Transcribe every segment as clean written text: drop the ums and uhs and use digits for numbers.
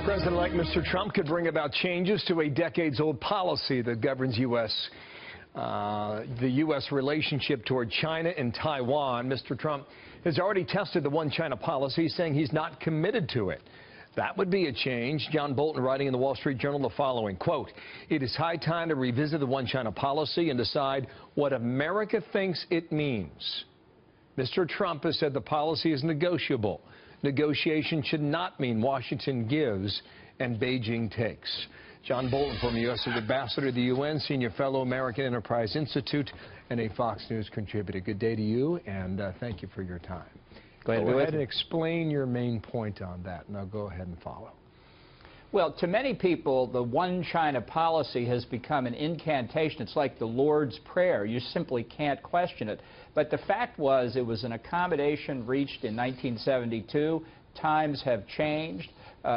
President-elect Mr. Trump could bring about changes to a decades-old policy that governs the U.S. relationship toward China and Taiwan. Mr. Trump has already tested the one China policy, saying he's not committed to it. That would be a change. John Bolton writing in the Wall Street Journal the following, quote, "It is high time to revisit the one China policy and decide what America thinks it means." Mr. Trump has said the policy is negotiable. Negotiation should not mean Washington gives and Beijing takes. John Bolton, former U.S. Ambassador to the UN, Senior Fellow, American Enterprise Institute, and a Fox News contributor. Good day to you, and thank you for your time. Go ahead and explain your main point on that, and I'll go ahead and follow. Well, to many people, the one China policy has become an incantation. It's like the Lord's Prayer. You simply can't question it. But the fact was, it was an accommodation reached in 1972. Times have changed.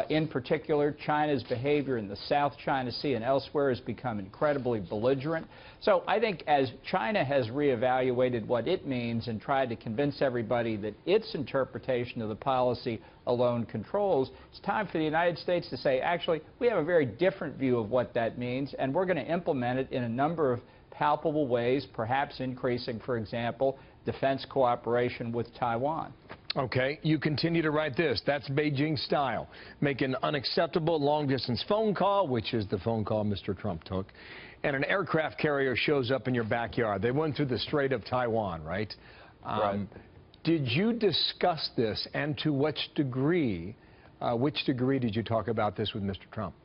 In particular, China's behavior in the South China Sea and elsewhere has become incredibly belligerent. So I think as China has reevaluated what it means and tried to convince everybody that its interpretation of the policy alone controls, it's time for the United States to say, actually, we have a very different view of what that means, and we're going to implement it in a number of palpable ways, perhaps increasing, for example, defense cooperation with Taiwan. Okay, you continue to write this. That's Beijing style. Make an unacceptable long-distance phone call, which is the phone call Mr. Trump took, and an aircraft carrier shows up in your backyard. They went through the Strait of Taiwan, right? Right. Did you discuss this, and to which degree did you talk about this with Mr. Trump?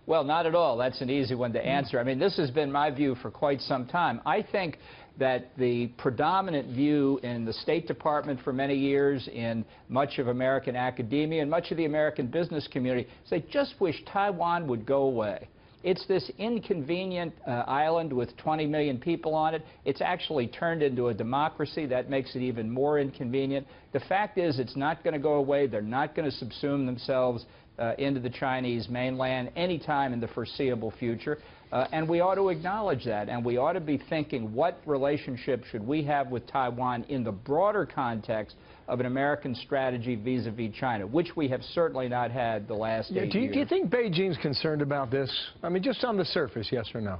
Well, not at all. That's an easy one to answer. I mean, this has been my view for quite some time. I think that the predominant view in the State Department for many years, in much of American academia and much of the American business community, is they just wish Taiwan would go away. It's this inconvenient island with 20 million people on it. It's actually turned into a democracy. That makes it even more inconvenient. The fact is, it's not going to go away. They're not going to subsume themselves into the Chinese mainland anytime in the foreseeable future. And we ought to acknowledge that, and we ought to be thinking, what relationship should we have with Taiwan in the broader context of an American strategy vis-a-vis China, which we have certainly not had the last 8 years. Do you think Beijing's concerned about this? I mean, just on the surface, yes or no?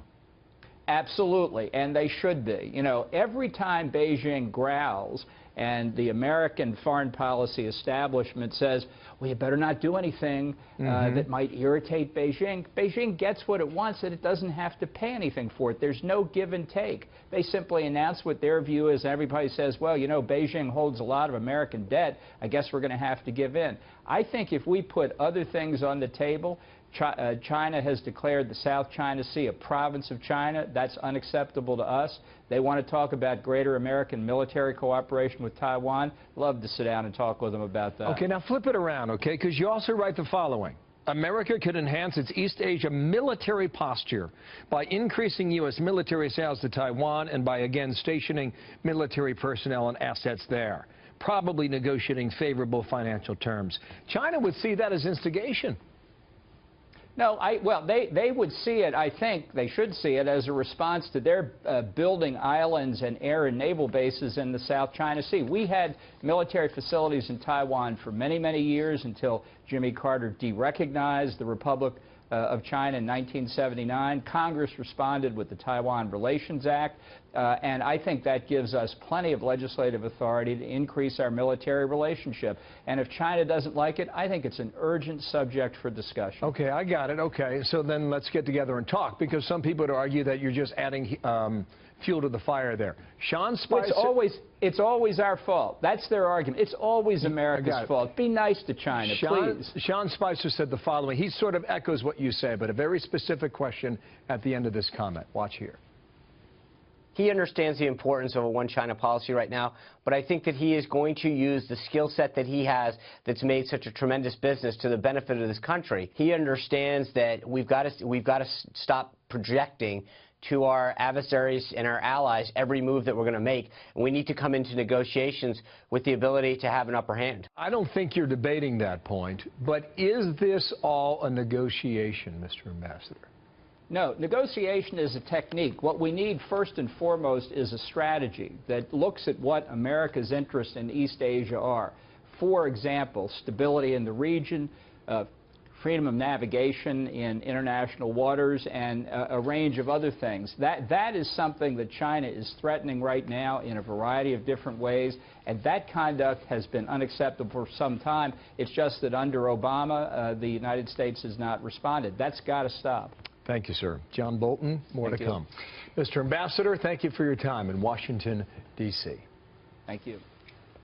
Absolutely, and they should be. You know, every time Beijing growls and the American foreign policy establishment says, well, you better not do anything that might irritate Beijing, Beijing gets what it wants, and it doesn't have to pay anything for it. There's no give and take. They simply announce what their view is, and everybody says, well, you know, Beijing holds a lot of American debt. I guess we're going to have to give in. I think if we put other things on the table, China has declared the South China Sea a province of China. That's unacceptable to us. They want to talk about greater American military cooperation with Taiwan. Love to sit down and talk with them about that. Okay, now flip it around, okay, because you also write the following. America could enhance its East Asia military posture by increasing U.S. military sales to Taiwan and by, again, stationing military personnel and assets there, probably negotiating favorable financial terms. China would see that as instigation. No, well, they would see it, I think, they should see it as a response to their building islands and air and naval bases in the South China Sea. We had military facilities in Taiwan for many, many years until Jimmy Carter derecognized the Republic of China in 1979. Congress responded with the Taiwan Relations Act, and I think that gives us plenty of legislative authority to increase our military relationship. And if China doesn't like it, I think it's an urgent subject for discussion. Okay, I got it. Okay, so then let's get together and talk, because some people would argue that you're just adding fuel to the fire there. Sean Spicer... It's always our fault. That's their argument. It's always America's fault. Be nice to China, please. Sean Spicer said the following. He sort of echoes what you say, but a very specific question at the end of this comment. Watch here. He understands the importance of a one-China policy right now, but I think that he is going to use the skill set that he has that's made such a tremendous business to the benefit of this country. He understands that we've got to stop projecting to our adversaries and our allies every move that we're going to make, and we need to come into negotiations with the ability to have an upper hand. I don't think you're debating that point, but is this all a negotiation, Mr. Ambassador? No, negotiation is a technique. What we need first and foremost is a strategy that looks at what America's interests in East Asia are. For example, stability in the region, freedom of navigation in international waters, and a range of other things. That is something that China is threatening right now in a variety of different ways, and that conduct has been unacceptable for some time. It's just that under Obama, the United States has not responded. That's got to stop. Thank you, sir. John Bolton, more Thank to you. come. Mr. Ambassador, thank you for your time in Washington, D.C. Thank you.